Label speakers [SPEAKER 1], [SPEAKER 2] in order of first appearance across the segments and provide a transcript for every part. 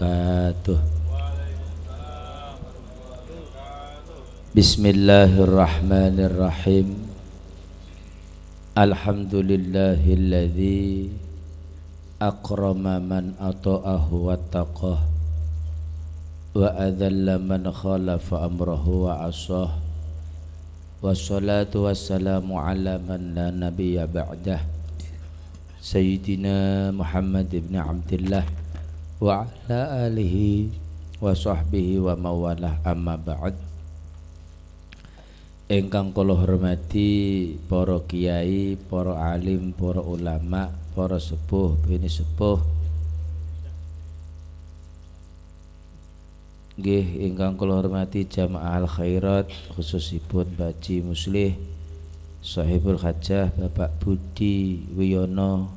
[SPEAKER 1] wabarakatuh. Bismillahirrahmanirrahim. Alhamdulillahilladzi akrama man ata'ahu wattaqah wa adalla man khalafa amrahu wa asah. Wassalatu wassalamu ala man la nabiyya ba'dah, Sayyidina Muhammad ibn Abdillah wa ala alihi wa sahbihi wa mawalah, amma ba'd. Ingkang kula hormati para kiai, para alim, para ulama, para sepuh, bini sepuh, nggih ingkang kula hormati jamaah al khairat, khususipun Baji Muslih, Sahibul Hajah Bapak Budi Wiyono,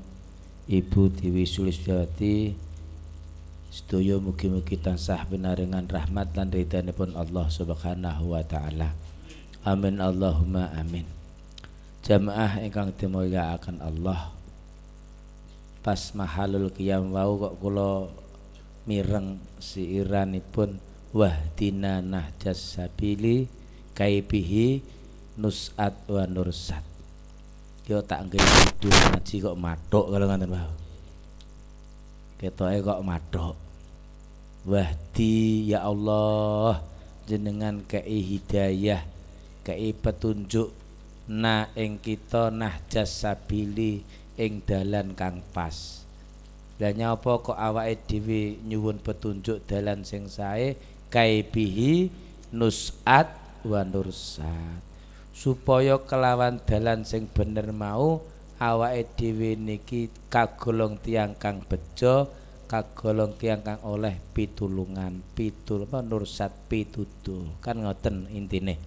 [SPEAKER 1] Ibu Dewi Sulistyawati, sedaya mugi-mugi tansah pinaringan rahmat lan ridhanipun Allah Subhanahu wa taala. Amin Allahumma amin. Jamaah ingkang dimulyakaken Allah, pas mahalul qiyam wau kok kula mireng siiranipun wahdina nahjas sabili kaibihi nus'at wa nursat. Yo tak nggih kudu ngaji kok mathuk kalau ngoten wae. Ketoke kok mathuk. Wahdi ya Allah, jenengan kei hidayah, kei petunjuk na ing kita nahjas sabili ing dalan kang pas. Lah nyapa kok awake dhewe nyuwun petunjuk dalan sing sae kaibihi nus'at wa nursat, supaya kelawan dalan sing bener mau awake dhewe niki kagolong tiyang kang bejo, kagolong tiyang kang oleh pitulungan, nursat pituduh. Kan ngoten intine.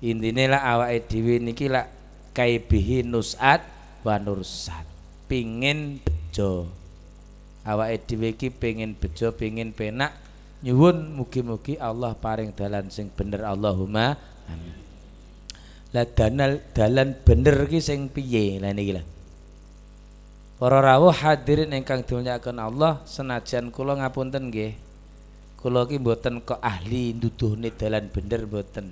[SPEAKER 1] Intine lah awake dhewe niki lak kaibihi nus'at wa nursat, pingin bejo. Awake dhewe iki pengin bejo, pengin penak, nyuwun mugi-mugi Allah paring dalan sing bener, Allahumma amin. Lah dalan bener ki sing piye? Lah niki lho. Para rawuh hadirin ingkang dimulyakaken Allah, senajan kula ngapunten nggih, kula ki mboten kok ahli nduduhne dalan bener mboten.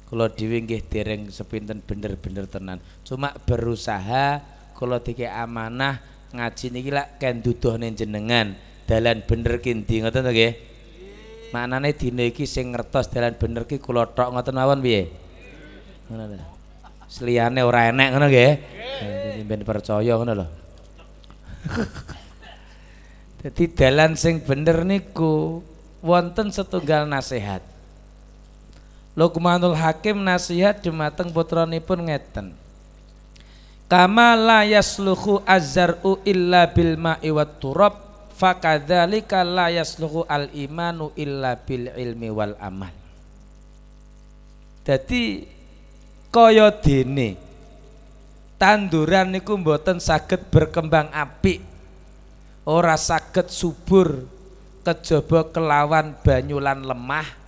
[SPEAKER 1] Kula dhewe nggih dereng sepinten bener-bener tenan. Cuma berusaha kula dikek amanah ngaji niki lak ken duduhne jenengan dalan bener ki ndi ngoten to nggih. Maknane dina iki sing ngertos dalan bener ki kula tok ngoten mawon piye? Ngono lho. Seliyane ora enek ngono nggih. Ben percaya ngono lho. Dadi dalan sing bener niku wonten setunggal nasihat. Luqmanul Hakim nasihat dumateng putranipun ngeten. Kama la yasluhu az-zar'u illa bil ma'i wat turab, fakadzalika la yasluhu al imanu illa bil ilmi wal amal. Dadi kaya dene tanduran niku mboten saged berkembang apik, ora saged subur kejaba kelawan banyu lan lemah.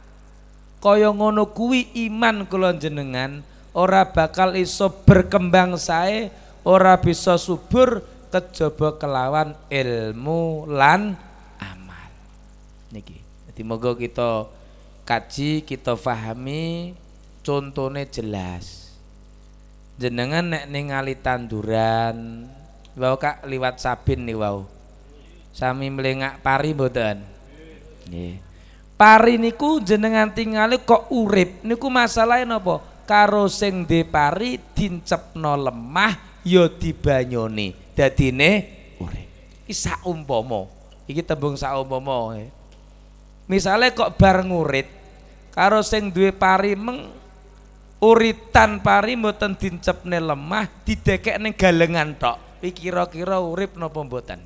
[SPEAKER 1] Kaya ngono kuwi iman kula jenengan ora bakal iso berkembang sae, ora bisa subur kejaba kelawan ilmu lan amal. Niki. Jadi moga kita kaji, kita fahami, contone jelas. Jenengan nek ningali tanduran, wau kak liwat sabin nih wau. Sami melengak pari mboten? Nggih. Pari niku jenengan tingali kok urip niku masalahe napa? Karo sing dipari dincepno lemah ya dibanyoni dadine urip. Iki saumpama, iki tembung saumpama. Misale kok bar ngurit karo sing duwe pari meng uritan pari mboten dincepne lemah, didekek ning galengan tok. Iki kira-kira urip napa mboten?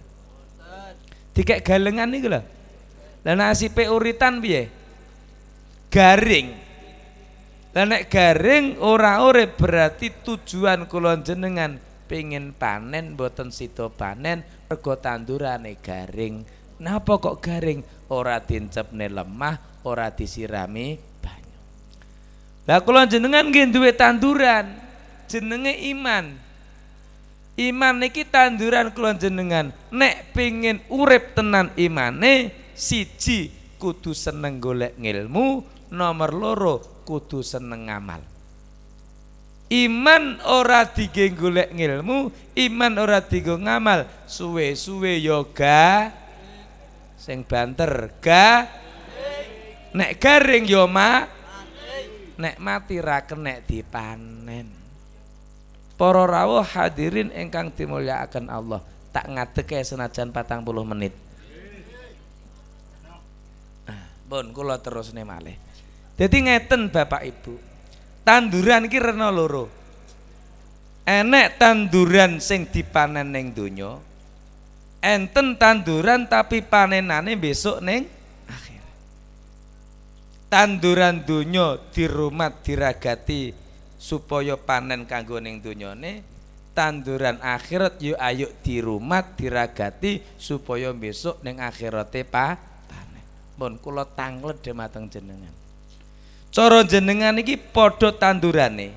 [SPEAKER 1] Dikek galengan niku lho. Lah nasibe uritan piye? Garing. Lah nek garing ora urip berarti tujuan kula jenengan pengin panen mboten sida panen mergo tandurane garing. Napa kok garing? Ora dincepne lemah, ora disirami banyu. Lah kula jenengan nggih duwe tanduran jenenge iman. Iman niki tanduran kula jenengan. Nek pengin urip tenan imane siji kudu seneng golek ngilmu, nomor loro kudu seneng ngamal. Iman ora digé golek ngilmu, iman ora digo ngamal, suwe-suwe yoga sing banter nek garing yo nek mati ra kenek dipanen. Para rawuh hadirin ingkang dimulyakaken Allah, tak ngadeke senajan 40 menit. Pun kula terusne malih. Dadi ngeten Bapak Ibu. Tanduran iki rena loro. Enek tanduran sing dipanen ning donya. Enten tanduran tapi panenane besok ning akhir. Tanduran donya dirumat diragati supaya panen kanggo ning donyane. Tanduran akhirat yo ayo dirumat diragati supaya besok ning akhirate panen. Pun kula tanglet dhumateng jenengan. Cara jenengan iki padha tandurane,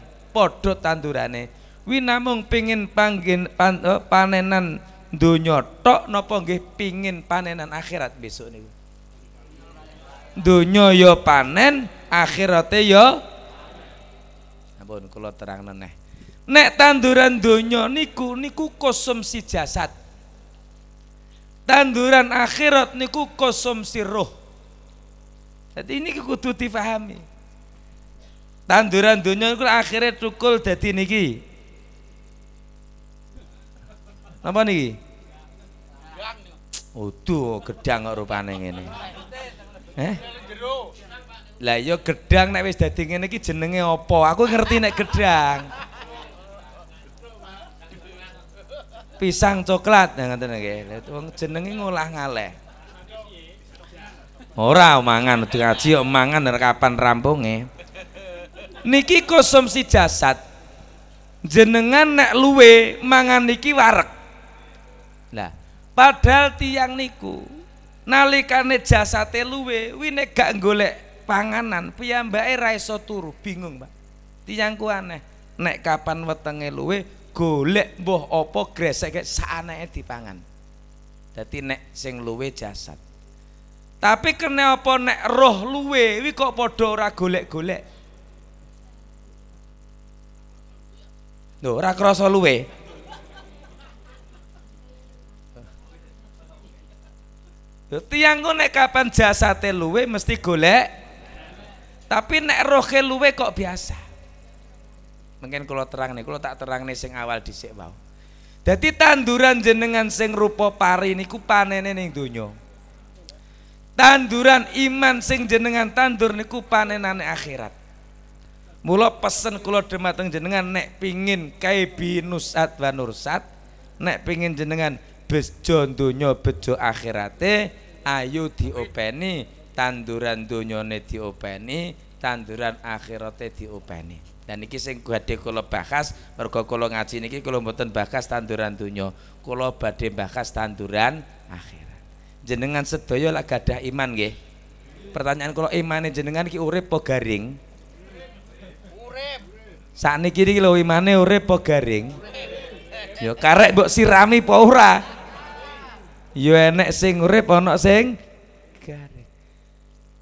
[SPEAKER 1] wi namung pengin panenan donya tok napa nggih pengin panenan akhirat besok niku? Donya ya panen, akhirate ya. Ampun kula terangno neh. Nek tanduran donya niku konsumsi jasad. Tanduran akhirat niku konsumsi roh. Jadi ini kudu difahami. Tanduran donya iku akhirnya tukul dadi niki. Napa niki? Uduh, gedang kok rupane ngene. Lah ya gedang nek wis dadi ngene iki jenenge apa? Aku ngerti nek gedang. Pisang coklat ya ngoten nggih. Wong jenenge ngolah ngaleh. Ora mangan ngaji kok mangan kapan rampunge. Niki konsumsi jasad. Jenengan nek luwe mangan niki wareg. Lah, padahal tiyang niku nalikane jasate luwe, wi nek gak golek panganan, piyambake ra iso turu, bingung, Pak. Tiyangku aneh, nek kapan wetenge luwe golek mbuh apa greseke saaneke dipangan. Dadi nek sing luwe jasad. Tapi kena apa nek roh luwe, wi kok padha ora golek-golek. Lho, ora krasa luwe. Tiyangku nek kapan jasate luwe mesti golek. Tapi nek rohe luwe kok biasa. Mungkin kula terang nih, kula tak terang nih sing awal dhisik wau. Dadi tanduran jenengan sing rupa pari niku panene ning donya. Tanduran iman sing jenengan tandur niku panenane akhirat. Mula pesen kula dhumateng jenengan nek pingin kaibi nusat wa nursat, nek pingin jenengan bejo donya bejo akhirate, ayo diopeni tanduran donyane diopeni, tanduran akhirate diopeni. Dan iki sing badhe kula bahas mergo kula ngaji niki kula mboten bahas tanduran donya, kula badhe bahas tanduran akhirat. Jenengan sedaya lak gadah iman nggih. Pertanyaan kula, imane jenengan iki urip apa garing? Urip. Sakniki iki lho imane urip apa garing? Ya karek mbok sirami apa ora? Ya enek sing urip ana sing garing.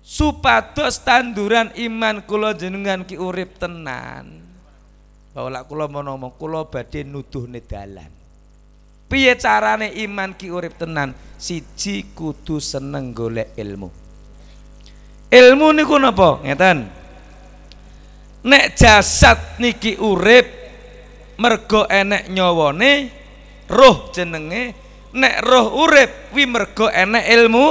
[SPEAKER 1] Supados tanduran iman kula jenengan ki urip tenan. Bahwa kula mau ngomong kula badhe nuduhne dalan. Piye carane iman ki urip tenan? Siji kudu seneng golek ilmu. Ilmu niku napa? Ngeten. Nek jasad niki urip mergo enek nyawane, roh jenenge. Nek roh urip wi mergo enek ilmu.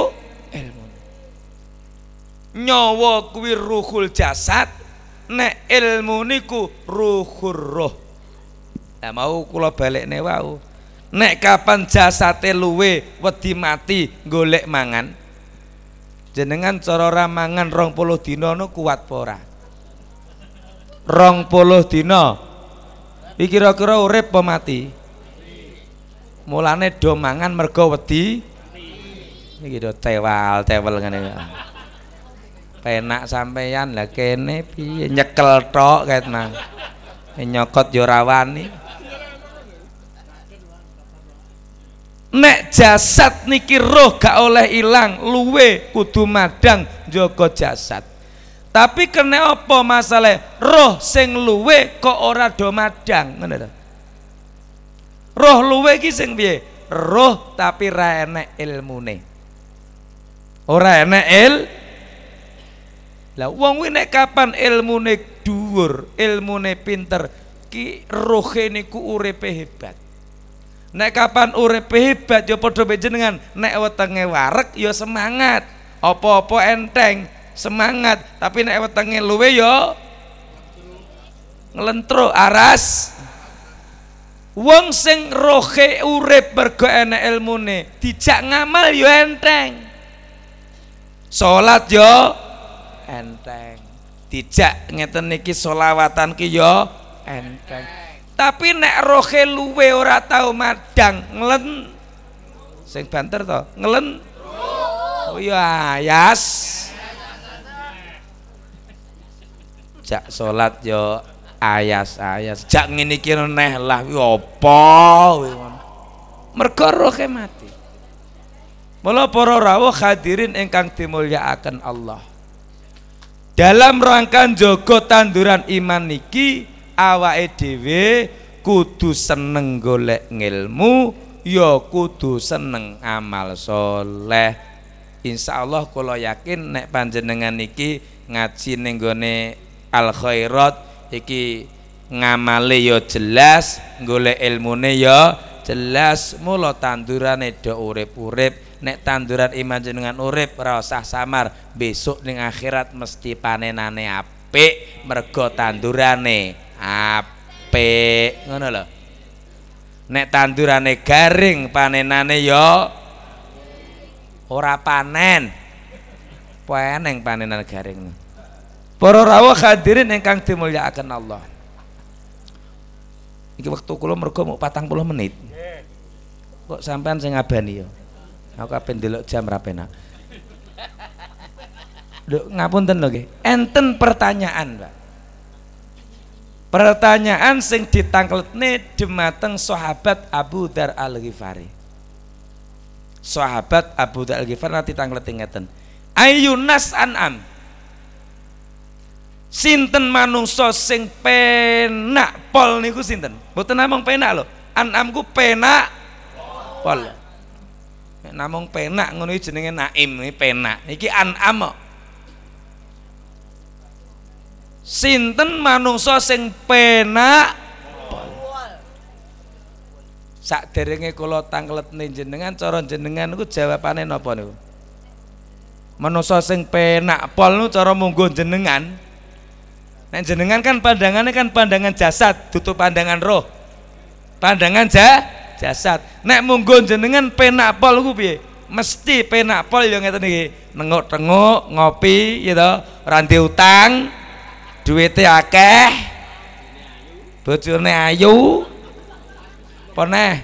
[SPEAKER 1] Nyawa kuwi ruhul jasad, nek ilmu niku ruhur roh. Lah mau kula balekne wau. Nek kapan jasate luwe wedi mati golek mangan. Jenengan cara ora mangan 20 dina no kuat apa ora? 20 dina. Iki kira-kira urip apa mati? Mulane do mangan mergo wedi. Iki do tewal ngene. Penak sampeyan lah kene piye nyekel tok ket nang nyokot yo rawani. Nek jasad niki roh gak oleh ilang, luwe kudu madang njaga jasad. Tapi kena apa masalah roh sing luwe kok ora do madang, ngono to. Roh luwe ki sing piye? Roh tapi ra enek ilmune. Ora enek Lah wong kuwi nek kapan ilmune dhuwur, ilmune pinter, ki rohe niku uripe hebat. Nek kapan uripe hebat ya padha jenengan, nek wetenge wareg ya semangat, apa-apa enteng, semangat, tapi nek wetenge luwe ya nglentro aras. Wong sing rohe urip mergo enek ilmune, dijak ngamal ya enteng. Salat ya enteng, dijak ngeten niki solawatan ki ya enteng. Tapi nek rohe luwe ora tau madang, ngelen sing banter to, ngelen. Oh ya ayas. Jak salat ya ayas-ayas. Jak ngene iki neh lah kuwi apa kuwi ngono. Mergo rohe mati. Mula para rawuh hadirin ingkang dimulyakaken Allah. Dalam rangka njaga tanduran iman niki awake dhewe kudu seneng golek ngilmu, ya kudu seneng amal soleh. Insyaallah kula yakin nek panjenengan niki ngaji ning gone Al Khairat iki ngamale ya jelas, golek ilmune ya jelas, mula tandurane do urip-urip. Nek tanduran iman jenengan urip ora usah samar, besok ning akhirat mesti panenane apik mergo tandurane apik, ngono lho. Nek tandurane garing panenane ya ora panen. Peneng panenan garing. Para rawuh hadirin ingkang dimulyakaken Allah. Iki wektu kula mergo mung 40 menit. Kok sampean sing ngabani ya? Aku kapan delok jam ra penak. Lho ngapunten lho nggih. Enten pertanyaan, Pak. Pertanyaan sing ditangkletne dumateng sahabat Abu Dzar Al-Ghifari. Sahabat Abu Dzar Al-Ghifari nanti tangklete ngeten. Ayyunas an'am. Sinten manungsa sing penak pol niku sinten? Mboten namung penak lho. An'am ku penak pol. Namung penak ngono iki jenenge naim, iki penak. Iki an'am. Sinten manungsa sing penak? Saderenge kula tangkletne jenengan, cara jenengan niku jawabane napa niku? Manungsa sing penak pol niku cara munggo jenengan. Nek jenengan kan pandangannya kan pandangan jasad, dudu pandangan roh. Pandangan jasad. Nek munggo jenengan penak pol ku piye? Mesti penak pol ya ngeten iki. Nengok-tengok, ngopi ya to, ora ndek utang, duwite akeh, bojone ayu. Apa neh?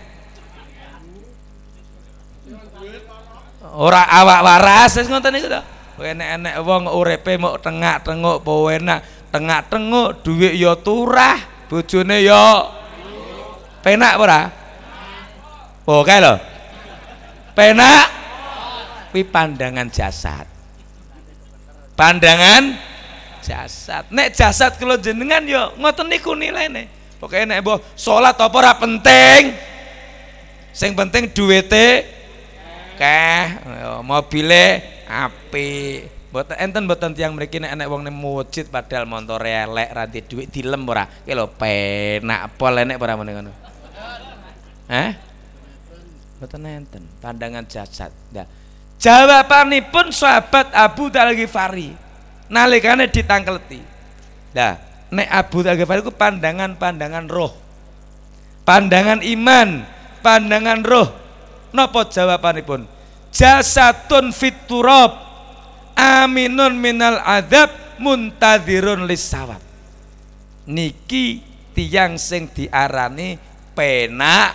[SPEAKER 1] Ora awak waras wis ngoten niku to. Enek-enek wong uripe mok tengak-tengok apa enak, tengak-tengok dhuwit ya turah, bojone ya penak ora? Oke lho. Penak kuwi pandangan jasad. Pandangan jasad. Nek jasad kula jenengan ya ngoten niku nilene. Pokoke nek mbok salat apa ora penting. Sing penting duwite akeh, mobile apik. Mboten tiyang mriki nek enek wong ning masjid padahal montore elek ra ndek dhuwit dilem ora. Ki lho penak pol enek ora meneh ngono. Mboten enten pandangan jasad. Nah, jawabanipun sahabat Abu Dzar Al-Ghifari nalikane ditangkleti. Nah, nek Abu Dzar Al-Ghifari ku pandangan roh. Pandangan iman, pandangan roh. Napa jawabanipun? Jasadun fit turab aminun minal adzab muntadzirun lisawab. Niki tiyang sing diarani penak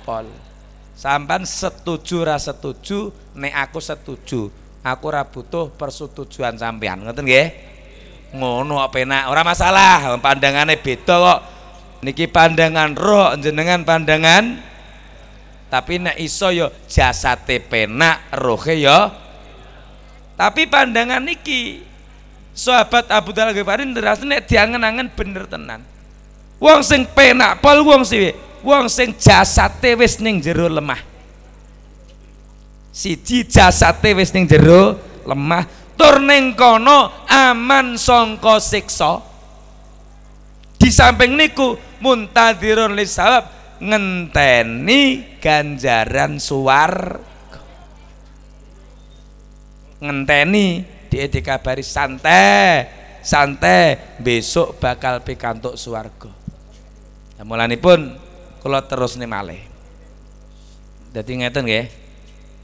[SPEAKER 1] pol. Sampan setuju ra setuju, nek aku setuju. Aku ora butuh persetujuan sampean. Ngoten nggih? Ngono kok penak, ora masalah. Pandangane beda kok. Niki pandangan roh, jenengan pandangan Tapi nek iso yo jasate penak, rohe yo. Tapi pandangan niki sahabat Abu Dzar Ghifari nderasane nek diangen-angen bener tenan. Wong sing penak pol wong sing jasate wis ning jero lemah. Siji jasate wis ning jero lemah, tur ning kono aman sangka siksa. Di samping niku muntadzirun lisawab, ngenteni ganjaran swarga. Ngenteni dia dikabari santai besok bakal pikantuk swarga. Nah, mulanipun kula terusne malih. Dadi ngeten nggih.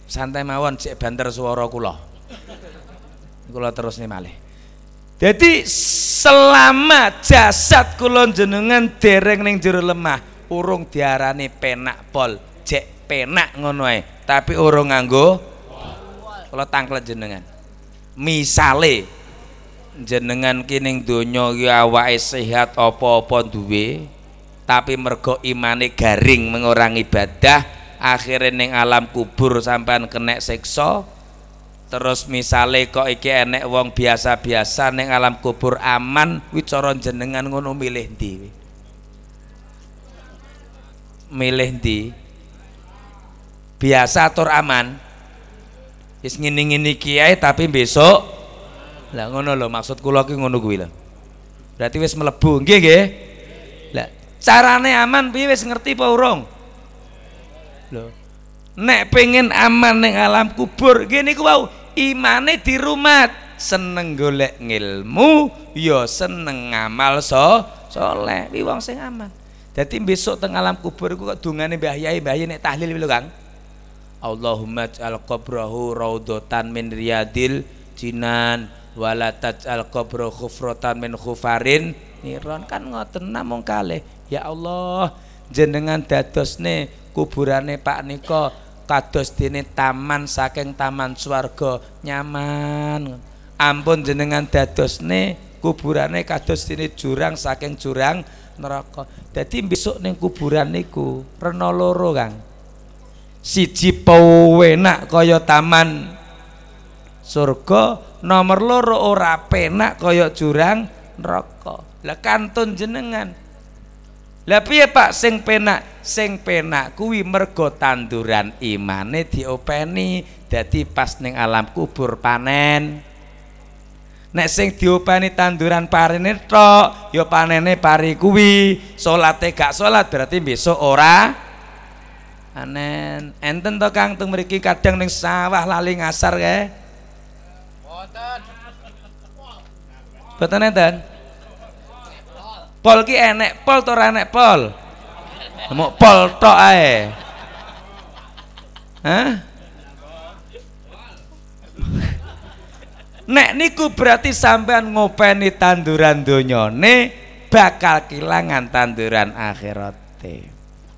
[SPEAKER 1] Santai mawon cek banter swara kula. Kula terusne malih. Jadi selama jasad kula jenengan dereng ning jero lemah, urung diarani penak pol, jek penak ngono ae, tapi urung nganggo kula tangklet jenengan. Misale jenengan kining donya iki awake sehat apa-apa duwe, tapi mergo imane garing mengorang ibadah, akhirnya ning alam kubur sampean kena siksa. Terus misale kok iki enek wong biasa-biasa ning alam kubur aman, kuwi cara jenengan ngono milih ndi? Milih ndi? Biasa atur aman. Wis ngene-ngene iki ae tapi besok lah ngono lho, maksud kula ki ngono kuwi lho. Berarti wis mlebu nggih nggih. Lah carane aman piye wis ngerti apa urung? Lho. Nek pengen aman ning alam kubur ngene ku wau, imane dirumat, seneng golek ngilmu ya seneng ngamal saleh, kuwi wong sing aman. Dadi besok teng alam kubur iku kok dungane Mbah Yai nek tahlil lho Kang. Allahumma ij'al qabrahu raudhatan min riyadil jinan wala taj'al qabrahu khufratan min khufarin niron. Kan ngoten namung kalih. Ya Allah, jenengan dadosne kuburane Pak nika kados dene taman saking taman swarga, nyaman. Ampun jenengan dadosne kuburane kados dene jurang saking jurang neraka. Dadi besok ning kuburan niku rena loro Kang. Siji penak kaya taman surga, nomor loro ora penak kaya jurang neraka. Lah kantun jenengan. Lah piye Pak sing penak? Sing penak kuwi mergo tanduran imane diopeni, dadi pas ning alam kubur panen. Nek sing diopeni tanduran parine tok, ya panene pari kuwi. Salate gak salat berarti besok ora panen. Enten to Kang teng mriki kadang ning sawah lali ngasar kae? Mboten. Mboten enten. Pol ki enek pol to ora enek pol? Mok pol tok ae. Hah? Nek niku berarti sampean ngopeni tanduran donyane bakal kelangan tanduran akhirate.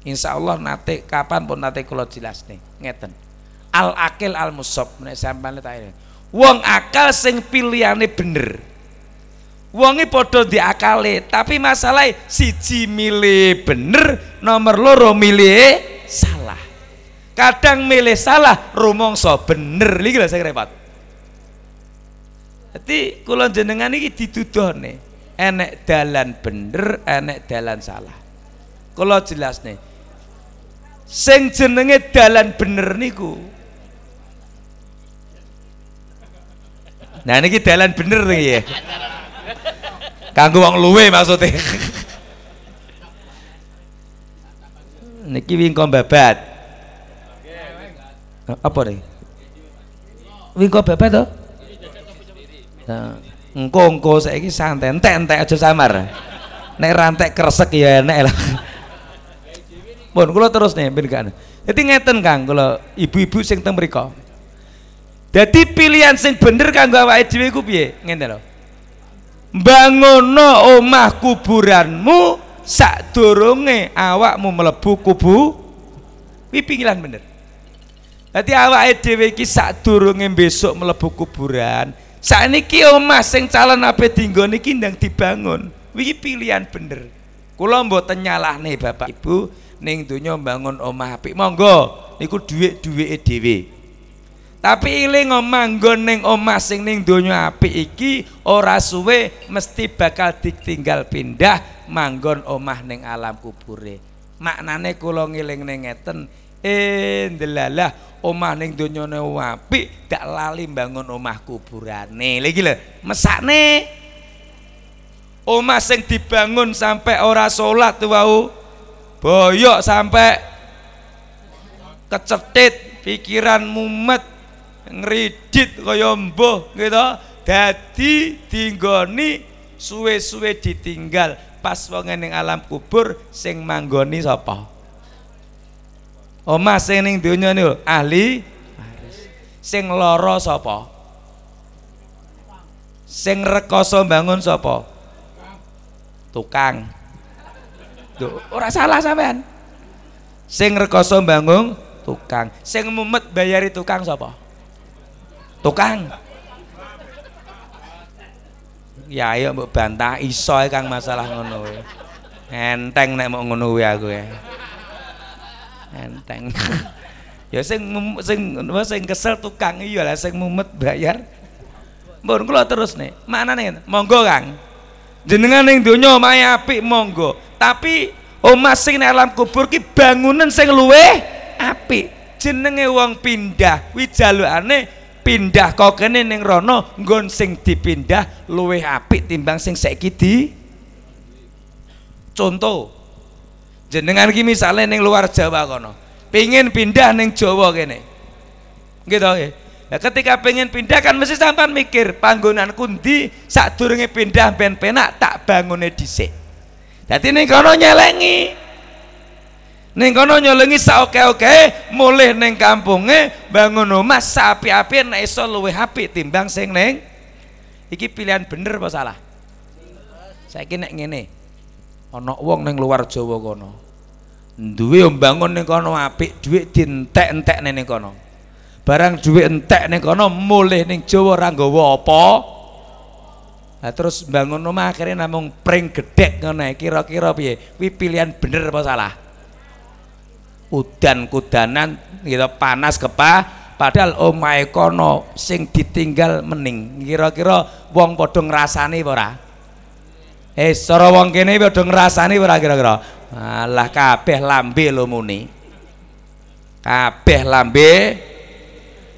[SPEAKER 1] Insyaallah nate kapan pun nate kula jelasne. Ngeten. Al akil al musab nek sampean tak. Wong akal sing pilihane bener. Wonge padha diakale, tapi masalah siji milih bener, nomor loro milih salah. Kadang milih salah, rumangsa bener. Iki lho sing repot. Dadi kula jenengan iki dituduhne, enek dalan bener, enek dalan salah. Kula jelasne. Sing jenenge dalan bener niku. Nah niki dalan bener niki ya. Kanggo wong luwe maksudnya. Niki wingko babat. Apa nih? Wingko babat to? Nah, engko saiki santai, entek aja samar. Nek rantek kresek ya enek lah. Pun kula terus nih ben gak. Dadi ngeten Kang, kula ibu-ibu sing teng mriko. Dadi pilihan sing bener kanggo awake dhewe ku piye? Ngene lho. Bangono omah kuburanmu sadurunge awakmu mlebu kubu. Kuwi pilihan bener. Dadi awake dhewe iki sadurunge besok mlebu kuburan, sakniki omah sing calon ape dinggo niki ndang dibangun. Kuwi pilihan bener. Kula mboten nyalahne Bapak Ibu ning donya bangun omah apik, monggo. niku dhuwit-dhuwike dhewe. Tapi iling manggon ning omah sing ning donya apik iki ora suwe mesti bakal ditinggal pindah manggon omah ning alam kubure. Maknane kula ngelingne ngeten, ndelalah omah ning donyane apik dak lali bangun omah kuburane. Lha iki lho, mesakne omah sing dibangun sampai ora salat wau boyok sampai kecetit, pikiran mumet, ngridit kaya mbuh gitu, dadi dinggoni suwe-suwe ditinggal pas wong ning alam kubur sing manggoni sapa? Omah sing ning donya niku ahli waris. Sing lara sapa? Sing rekoso bangun sapa? Tukang. Duh, ora salah sampean. Sing rekoso bangun tukang. Sing mumet bayari tukang sapa? Tukang. Ya ayo mbok bantah iso Kang masalah ngono kuwi. Enteng nek mau ngono kuwi aku ya. Enteng. Ya sing kesel tukang iya lah sing mumet bayar. Mbon kula terus nih. Maknane monggo Kang. Jenengan ning donya omahe apik monggo. Tapi omah sing ning alam kubur ki bangunan sing luwih apik. Jenenge wong pindah kuwi jalukane pindah kok kene ning rono nggon sing dipindah luwih apik timbang sing saiki di. Contoh jenengan ki misale ning luar Jawa kono pengen pindah ning Jawa kene gitu nggih. Nah, ketika pengen pindah kan mesti sampean mikir panggonanku ndi sadurunge pindah ben penak tak bangune dhisik. Dadi ning kono nyelengi ning kono nyelengi saoke-oke mulih ning kampunge bangun omah sapi-api nek iso luwih apik timbang sing ning iki. Pilihan bener apa salah? Saiki nek ngene ana wong ning luar Jawa kono duwe mbangun ning kono apik, dhuwit dientek-entekne ning kono. Barang dhuwit entek ning kono mulih ning Jawa ora nggawa apa. Nah, terus bangun omah akhirnya namung pring gedhek ngono. Kira-kira piye? Kuwi pilihan bener apa salah? Udan-kudanan gitu panas padahal omahe kono sing ditinggal mening. Kira-kira wong padha ngrasani apa ora? Cara wong kene padha ngrasani ora kira-kira? Alah kabeh lambe lho muni. Kabeh lambe.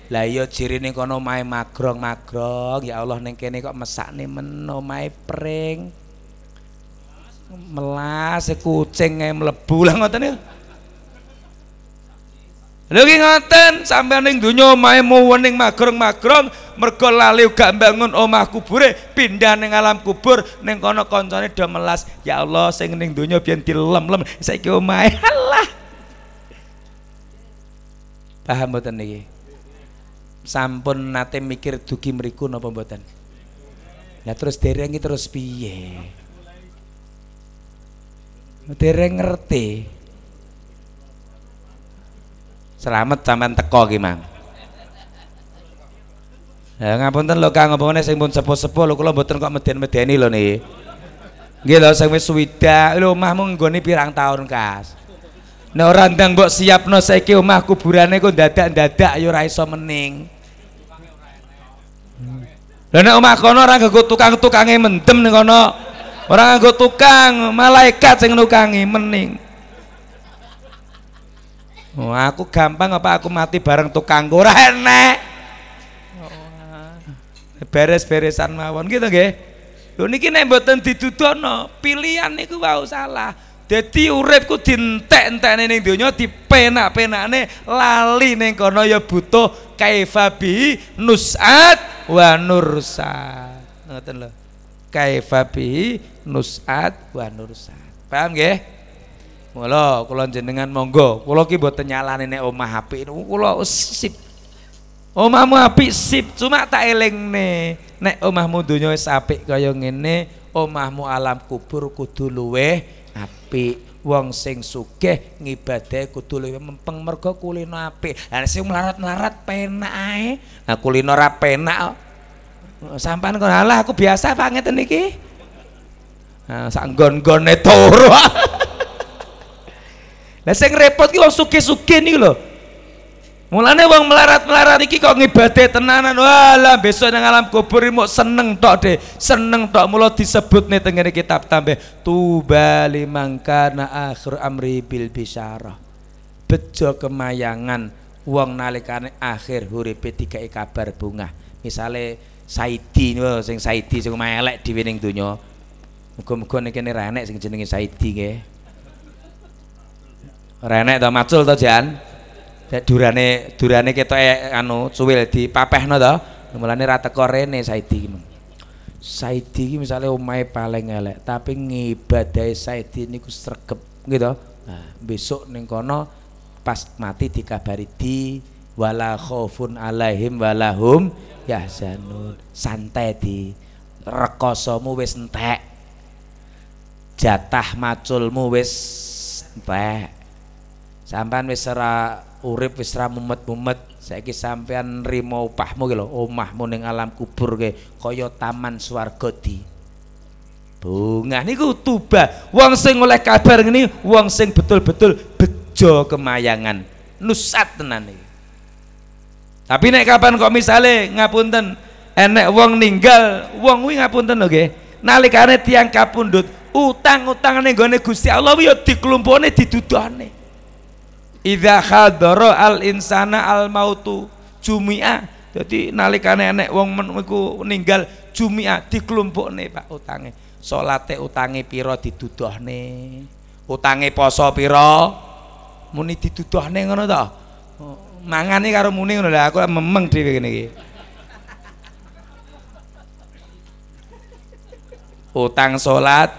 [SPEAKER 1] Lah iya jirine kono omahe magrong-magrong, ya Allah ning kene kok mesakne men omahe pring. Melas kucing mlebu lah ngoten niku. Lha iki ngoten sampeyan ning donya omahe muwening magrong-magrong mergo lali gak mbangun omah kubure pindah ning alam kubur ning kono kancane do melas. Ya Allah sing ning donya biyen dilem-lem saiki omahe Allah. Paham mboten niki? Sampun nate mikir dugi mriku napa mboten? Lah terus dereng iki terus piye? Dereng ngerti. Selamat sampean teko ki, Mang. Ya ngapunten lho Kang, ngomongane sing pun sepuh-sepuh lho kula mboten kok meden-medeni lho niki. Nggih lho sing wis suwida, lho omahmu nggone pirang taun, Kas? Nek ora ndang mbok siapno saiki omah kuburane kok dadak-dadak ya ora iso mening. Lah nek omah kono ora nggo tukang-tukange mendem ning kono. Ora nggo tukang, malaikat sing nukangi mening. Oh, aku gampang apa aku mati bareng tukangku ora enek. Beres-beresan mawon gitu nggih. Lho niki nek mboten didudono, pilihan niku wae salah. Dadi uripku dientek-entekne ning donya dipenak-penakne lali ning kono ya butuh kaifabi nus'at wa nursat. Ngoten lho. Kaifabi nus'at wa nursat. Paham nggih? Mula kula jenengan monggo, kula ki mboten nyalane nek omah apik niku kula sip. Omahmu apik sip, cuma tak elingne nek omahmu donya wis apik kaya ngene, omahmu alam kubur kudu luweh apik. Wong sing sugih ngibadahe kudu luwih mempeng mergo kulino apik. Lah sing melarat-melarat penak ae. Nah kulino ora penak sampean kok alah aku biasa Pak ngeten iki. Nah sak nggon-nggone turu. Lah sing repot ki wong sugih-sugih niku lho. Mulane wong melarat-melarat iki kok ngibadhe tenanan. Walah besok nang alam kubur mok seneng tok deh, seneng tok. Mula disebutne tengene kitab tambah tuba liman kana akhir amri bil bisyarah. Bejo kemayangan wong nalikane akhir uripe dikai kabar bungah. Misale Saidi niku sing Saidi sing elek dhewe ning donya. Muga-muga nek kene ra enek sing jenenge Saidi nggih. Ora enek to macul to Jan. Durane ketoke anu cuwil dipapehno to. Mulane ra teko rene Saidi iki. Saidi iki misale omahe paling elek, tapi ngibadahi Saidi niku sregep gitu. Nah, besok ning kono pas mati dikabari di wala khaufun alaihim walahum yahzanun. Santai di rekosomu wis entek. Jatah maculmu wis entek. Sampean wis ora urip wis ra mumet-mumet, saiki sampean nrimo upahmu ki lho, omahmu ning alam kubur ke kaya taman swarga di. Bungah niku tuba. Wong sing oleh kabar ngene wong sing betul-betul bejo kemayangan. Nusat tenan iki. Tapi nek kapan kok misale ngapunten enek wong ninggal, wong kuwi ngapunten lho nggih. Nalikane tiyang kapundhut, utang-utang ning gone Gusti Allah ya diklumpukne diduduhne. Idza hadara al insana al mautu jumia. Jadi nalikane enek wong iku ninggal jumia diklumpukne Pak utange. Salate utange pira diduduhne. Utange poso pira muni diduduhne ngono to. Mangane karo muni ngono lho aku memeng dhewe kene iki. Utang salat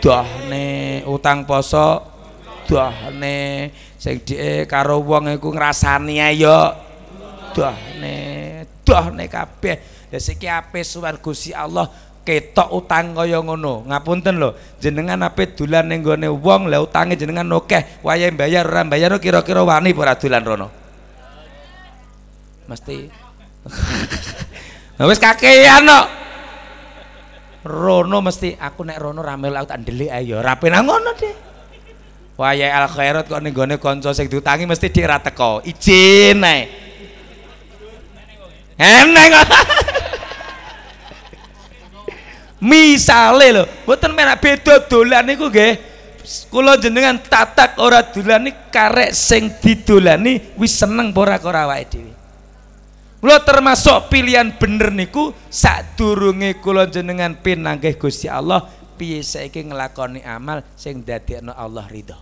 [SPEAKER 1] dohne, utang poso dohne. Sing dhek karo wong iku ngrasani ayo dohne kabeh. Lah siki ape suwan Gusti Allah ketok utang kaya ngono. Ngapunten lho, jenengan ape dolan ning gone wong lah utange jenengan akeh, wayahe bayar ora bayar kira-kira wani ora dolan rono. Mesti. Wis kakean kok. Rono mesti aku nek rono ra melu aku tak ndelik ae ya ora penang ngono deh. Wayahe al khairat kok ning gone kanca sing diutangi mesti dik ra teko. Izin ae. Eneng. Misale lho, mboten menak beda dolan niku nggih. Kula jenengan tatak ora dolani karek sing didolani wis seneng apa ora karo awake dhewe. Kula termasuk pilihan bener niku sadurunge kula jenengan pinanggih Gusti Allah piye saiki nglakoni amal sing dadekno Allah ridho.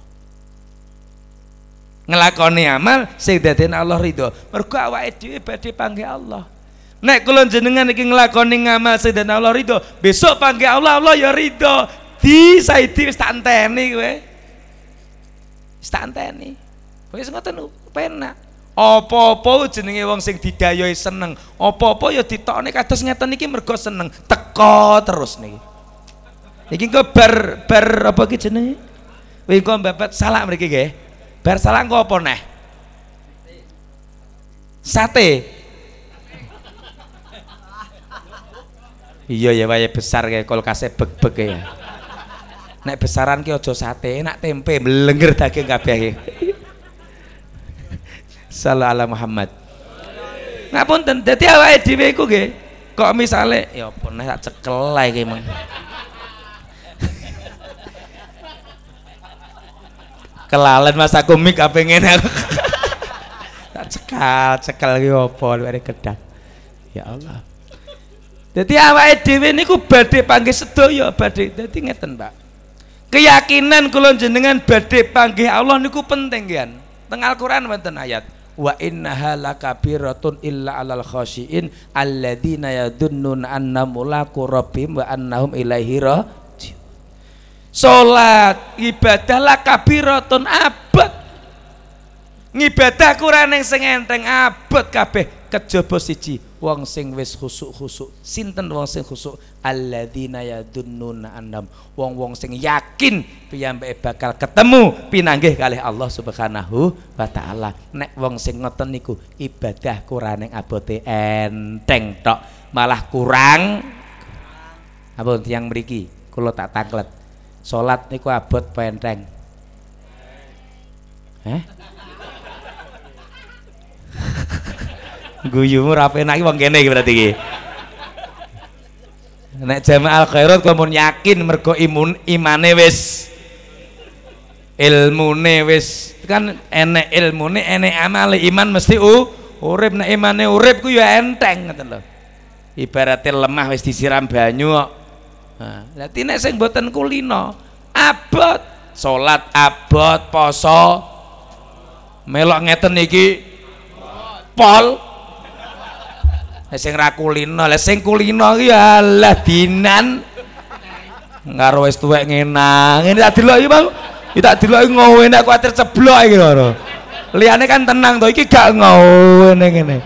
[SPEAKER 1] Nglakoni amal sing dadekno Allah ridho. Mergo awake dhewe badhe panggih Allah. Nek kula jenengan iki nglakoni ngamal sing dadekno Allah ridho, besok panggih Allah Allah ya ridho. Di Saidi wis tak enteni kowe. Wis tak enteni. Wis ngoten penak. Apa-apa jenenge wong sing didayai seneng. Apa-apa ya ditokne kados ngeten iki mergo seneng. Teko terus niki. Iki engko bar apa iki jenenge? Engko mbabet salak mriki nggih. Bar salak engko apa neh? Sate. Iya ya wae besar kayak kulkase beg-beg ya. Nek besaran ki aja sate, enak tempe melenger daging kabeh. Sallallahu alaihi Muhammad. Ngapunten, dadi awake dhewe iku nggih kok misale ya apa nek tak cekel ae iki meng. Kelalen Mas aku mik kepengin aku. Tak cekel iki apa luwih gedang. Ya Allah. Dadi awake dhewe niku badhe panggih sedaya badhe. Dadi ngeten, Pak. Keyakinan kula jenengan badhe panggih Allah niku penting kan. Teng Al-Qur'an wonten ayat wa innaha lakabiratun illa alal khasyiin alladzina yadunnuna annahum mulaqu rabbihim wa annahum ilaihi raji'un. Salat ibadah lakabiratun abot. Ngibadah Quran yang sing enteng abot kabeh kejaba siji wong sing wis khusuk-khusuk. Sinten wong sing khusuk? Alladzina yadunnuna annahum wong-wong sing yakin piyambake bakal ketemu pinanggih kalih Allah Subhanahu wa taala. Nek wong sing ngoten niku ibadah Quran yang abote enteng tok, malah kurang. Ampun tiyang mriki kula tak tanglet. Salat niku abot apa enteng? Guyumu ra penak iki wong kene iki berarti iki. Nek jamaah khairat kok mun yakin mergo imane wis ilmune wis kan enek ilmune enek amale iman mesti urip nek imane urip ku ya enteng ngoten lho. Ibaratnya lemah wis disiram banyu kok. Nah, dadi nek sing mboten kulino abot salat abot poso melok ngeten iki pol. Sing ra kulino, lha sing kulino iki alah dinan karo wis tuwek ngenang. Ngene tak delok iki, Bang. Iki tak delok iki ngowe nek kuwatir ceblok iki lho. Liyane kan tenang to, iki gak ngowe ngene.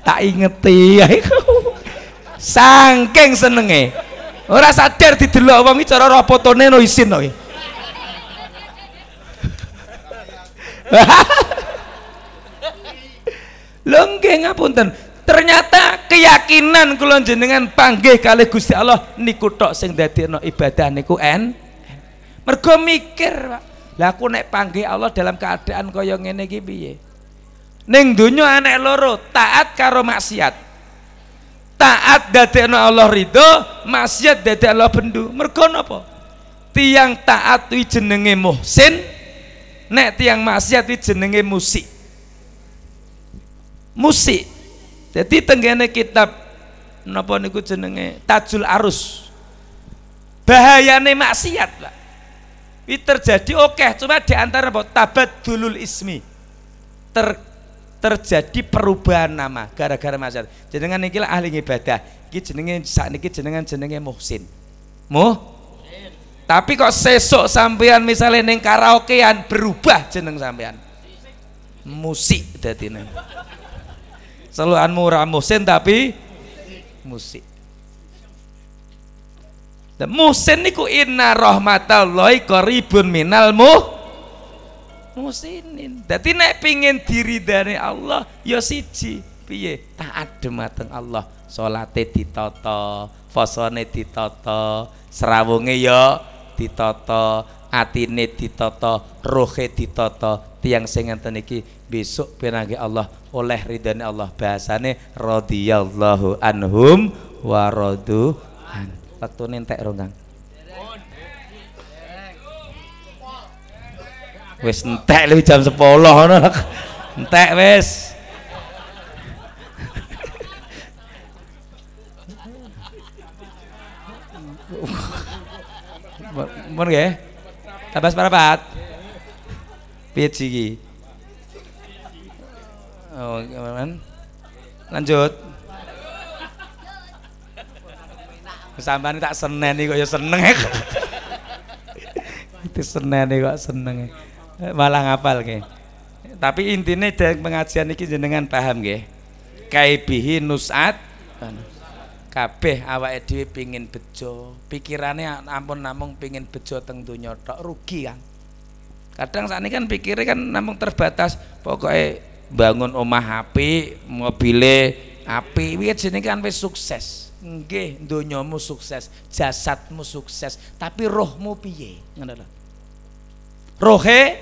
[SPEAKER 1] Tak ingeti ae. Saking senenge. Ora sadar didelok wong iki cara roh fotone no isin kok iki. Lho nggih ngapunten. Ternyata keyakinan kula jenengan panggih kalih Gusti Allah niku tok sing dadekno ibadah niku mergo mikir, Pak. Lah aku nek panggih Allah dalam keadaan kaya ngene iki piye? Ning donya anek loro, taat karo maksiat. Taat dadekno Allah ridho, maksiat dadekno Allah bendu. Mergo napa? Tiang taat kuwi jenenge muhsin, nek tiang maksiat kuwi jenenge musik. Musik. Jadi tenggene kitab napa niku jenenge Tajul Arus. Bahayane maksiat, Pak. Ini terjadi cuma di antara apa? Tabaddulul ismi. Terjadi perubahan nama gara-gara maksiat. Jenengan niki lah ahli ibadah. Iki jenenge sakniki jenenge muhsin. Tapi kok sesuk sampean misalnya ning karaokean berubah jeneng sampean. Musik dadine. Seluanmu ora muhsin tapi musik. Dan muhsin niku inna rahmatallahi qaribun minal muhsinin. Dadi nek pingin diridani Allah ya siji piye taat dumateng Allah, salate ditata, posone ditata, serawunge ya ditata, atine ditata, rohe ditata. Tiang sing ngenten iki besok penangge Allah oleh ridane Allah, bahasane radhiyallahu anhum wa radu an. Wektune entek ro Kang. Wis entek lho jam 10 ngono. Entek wis. Mun nggih. Tabas parapat. Piye iki? Oh, gimana? Lanjut. Sampeyan tak seneni kok ya seneng. Itu seneni kok seneng. Malah ngapal nggih. Tapi intine dari pengajian iki jenengan paham nggih. Kaibihi nusat. Kabeh awake dhewe pengin bejo. Pikirane ampun namung pengin bejo teng donya tok, rugi Kang. Kadang saat ini kan pikirnya kan namun terbatas, pokoknya bangun omah api, mobile api, wis jenenge kan wis sukses. Nggih, donyamu sukses, jasadmu sukses, tapi rohmu piye? Ngono lho. Rohe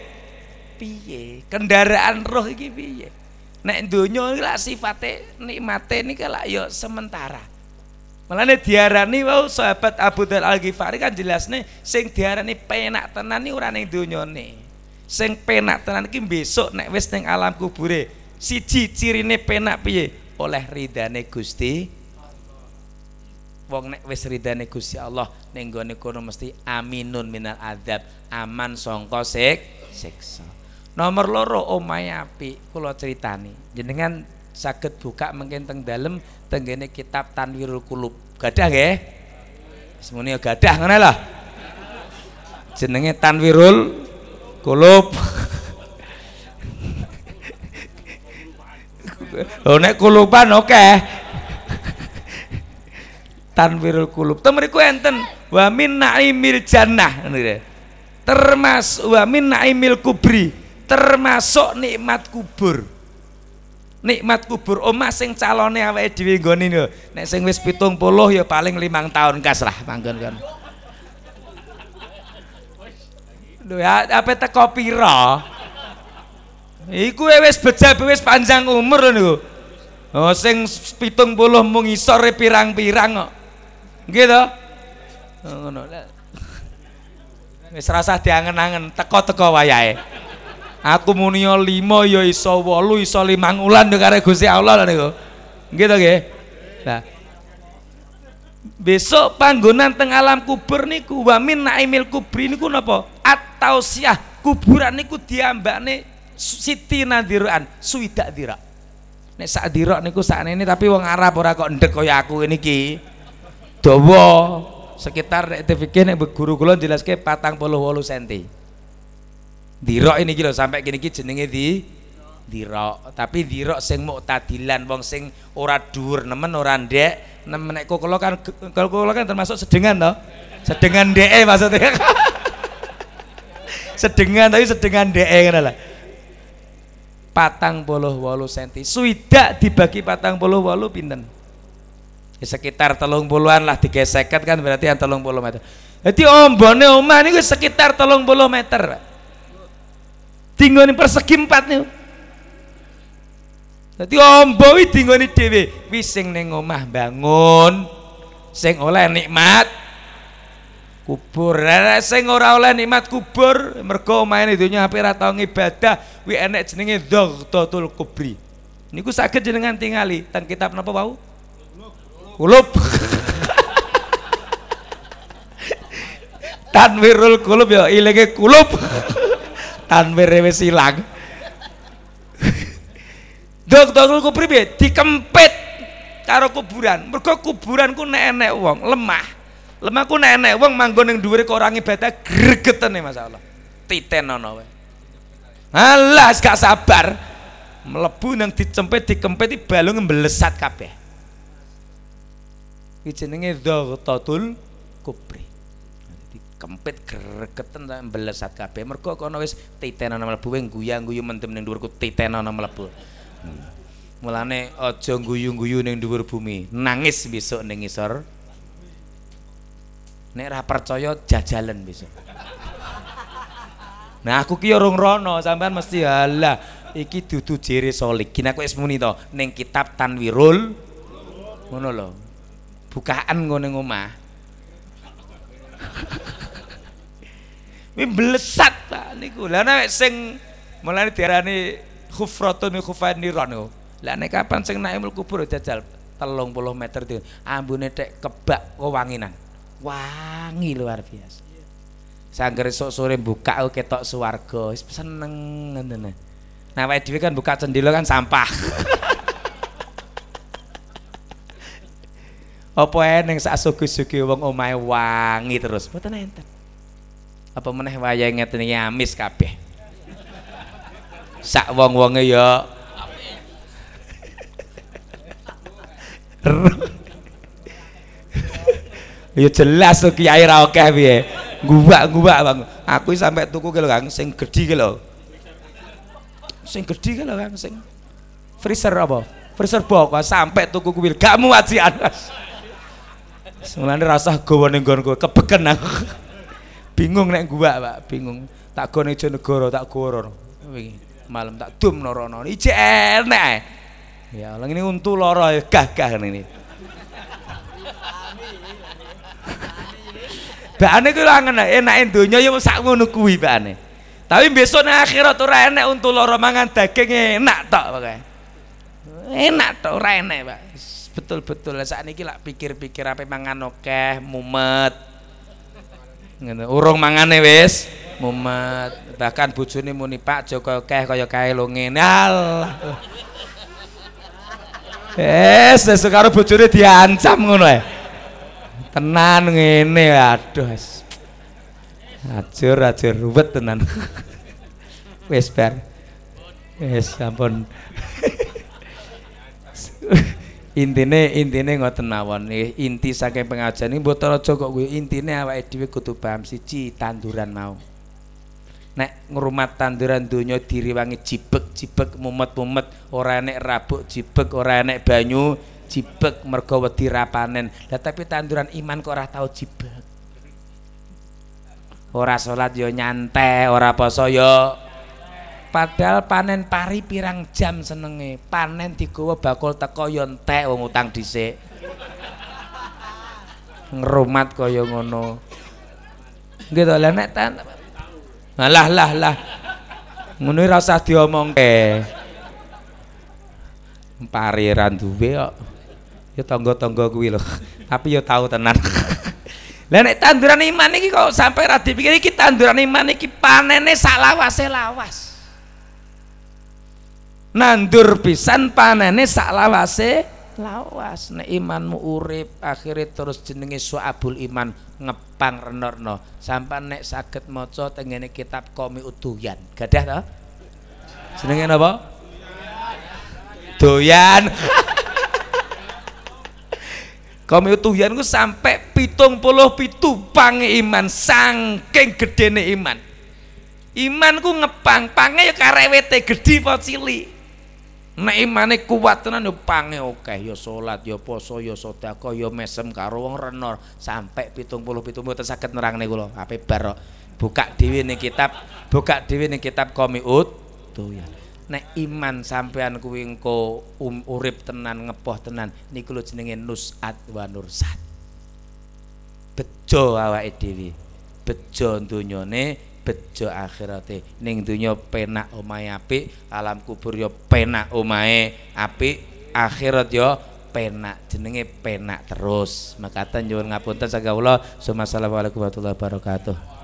[SPEAKER 1] piye? Kendaraan roh iki piye? Nek donya iki lak sifate nikmate niki lak ya sementara. Malane diarani wau sahabat Abu Dzar Al-Ghifari kan jelasne sing diarani penak tenan iki ora ning donyane. Sing penak tenan iki besok nek wis ning alam kubure. Siji cirine penak piye? Oleh ridane Gusti. Wong nek wis ridane Gusti Allah ning gone kono mesti aminun minal adzab, aman sangka siksa. Nomor loro omahe apik kula critani. Jenengan saged buka mungkin teng dalem tenggene kitab Tanwirul Qulub. Gadah nggih? Semono gadah ngene lah. Jenenge Tanwirul Qulub. Oh nek kulupan oke. Tanwirul Qulub. Temriku enten wa min naimil jannah. Termasuk wa min naimil kubri. Termasuk nikmat kubur. Nikmat kubur omah sing calone awake dhewe nggone lho. Nek sing wis 70 ya paling 5 tahun kas lah manggon kan. Lho ya ape teko pira? Iku wis bejab wis panjang umur lho niku. Oh sing 70 mung isore pirang-pirang kok. Nggih to? Ngono. Wis rasah diangen-angen teko-teko wayahe. Aku muni 5 ya iso 8 iso 5 wulan yo karo Gusti Allah lho niku. Nggih to nggih. Nah. Besok panggonan teng alam kubur niku wa min naimil kubri niku napa? At-tausiyah kuburan niku diambakne Siti Nadiran suwidak dira. Nek sak dira niku saknene tapi wong Arab ora kok ndek kaya aku ini iki. Dawa sekitar nek fikih nek guru kula jelaske 48 cm. Dira ini iki lho sampai kene iki jenenge dira. Tapi dira sing muktadilan wong sing ora dhuwur nemen ora ndek. Nemen nek kula kan termasuk sedengan to. Sedengan ndeke maksudnya. Sedengan tapi sedengan ndeke ngono lho. 48 cm. Swidak dibagi 48 pinten? Ya sekitar 30-an lah digeseket kan berarti yang 30 meter. Jadi ombone omah niku sekitar 30 meter. Dinggone persegi 4 niku. Dadi ombo iki dinggone dhewe. Wis sing ning omah bangun sing oleh nikmat kubur. Sing ora oleh nikmat kubur mergo omahe donya ape ora tau ngibadah wi enek jenenge Dhaghtatul Kubri. Niku saged jenengan tingali ten kitab napa wau? Kulub. Tanwirul kulub ya ilinge kulub. Tanwire wis ilang. Dhaghtatul Kubri piye? Dikempit karo kuburan. Mergo kuburan ku nek enek wong lemah. Lemah ku nek enek wong manggon ning dhuwure kok ora ngibadah gregetene masyaallah. Titenono wae. Alah gak sabar. Mlebu nang dikempit iki balung mblesat kabeh. Iki jenenge Dhaghtatul Kubri. Dikempit gregeten sampe mblesat kabeh. Mergo kono wis titenono mlebu guyu-guyu mendem ning dhuwur ku titenono mlebu. Mulane aja guyu-guyu ning dhuwur bumi. Nangis besok ning ngisor. Nek ra percaya jajalan besok. Nah aku ki urung rono sampean mesti halah iki dudu jere Solikin aku wis muni to ning kitab Tanwirul ngono lho. Bukaan ngene ning omah. Wi blesat Pak niku. Lah nek sing mulane diarani khufratun khufaniron niku. Lah nek kapan sing naimul kubur jajal 30 meter itu ambune tek kebak wewanginan. Wangi luar biasa. Sangger esuk sore buka ketok swarga, wis seneng ngene. Nah awake dhewe kan buka cendela kan sampah. Apa eneng sak sugi-sugi wong omahe wangi terus, mboten enten. Apa meneh wayahe ngeten iki amis kabeh. Sak wong-wonge ya ya jelas tuh kiai ra akeh piye. Guwak-guwak Bang. Aku sampai tuku ki lho Kang, sing gedhi ki lho. Sing gedhi ki lho Kang, sing freezer apa? Freezer boko sampai tuku kuwi gak muat sih Anas. Semulane rasah gawa ning nggonku kebeken aku. Bingung nek guwak Pak, bingung. Tak gone Jonegoro, tak gowo wingi. Malam tak dum rono. Iki enek. Ya Allah ini untu lara gagah ngene. Bakane kuwi enake donya ya sak ngono kuwi bakane. Tapi besok nang akhirat ora enek untu lara mangan daging enak tok pokoke. Enak tok ora enek, Pak. Betul-betul sakniki lak pikir-pikir ape mangan akeh mumet. Ngono, urung mangane wis mumet. Bahkan bojone muni Pak Joko akeh kaya kae lho ngene. Allah. Sesuk karo bojone diancam ngono ae. Tenan ngene aduh ajur ruwet tenan. Wis bar wis ampun. intine ngoten mawon inti saking pengajian iki mboten aja kok kuwi intine awake dhewe kudu paham siji tanduran mau nek ngrumat tanduran donya diriwangi jibek mumet ora enek rabuk jibek ora enek banyu jibek mergo wedi ra panen. Lah tapi tanduran iman kok ora tau jibek. Ora salat yo nyantai, ora poso yo padahal panen pari pirang jam senenge, panen digawa bakul teko yo entek wong utang dhisik. Ngrumat kaya ngono. Nggih to, lah nek tan. Lah. Ngono ora usah diomongke. Pari ra duwe kok. Ya tangga-tangga kuwi lho. Tapi ya tahu tenan. Lah nek tanduran iman iki kok sampai ra dipikir iki tanduran iman iki panene sak lawase lawas. Nandur pisan panene sak lawase lawas. Nek imanmu urip akhire terus jenenge Syu'abul Iman ngepang renorno sampai nek saged maca tengene kitab Qomi Uduyan. Gadah to? Jenenge napa? Doyan. Qomi Uduyan ku sampai 77 pange iman saking gedene iman. Iman ku ngepang, pange ya karewete gedhi apa cilik. Nek imane kuat tenan ya pange akeh, ya salat, ya poso, ya sedekah, ya mesem karo wong renor sampai 77 mboten saged nerangne kula. Ape bar buka dhewe ning kitab Qomi Uduyan. Nek iman sampean kuwi engko urip tenan ngepoh tenan niku lho jenenge nus'at wa nursat. Bejo awake dhewe, bejo donyane, bejo akhirate. Ning donya penak omahe apik, alam kubur ya penak omahe apik, akhirat ya penak, jenenge penak terus. Mekaten nyuwun ngapunten saged kula. Assalamualaikum warahmatullahi wabarakatuh.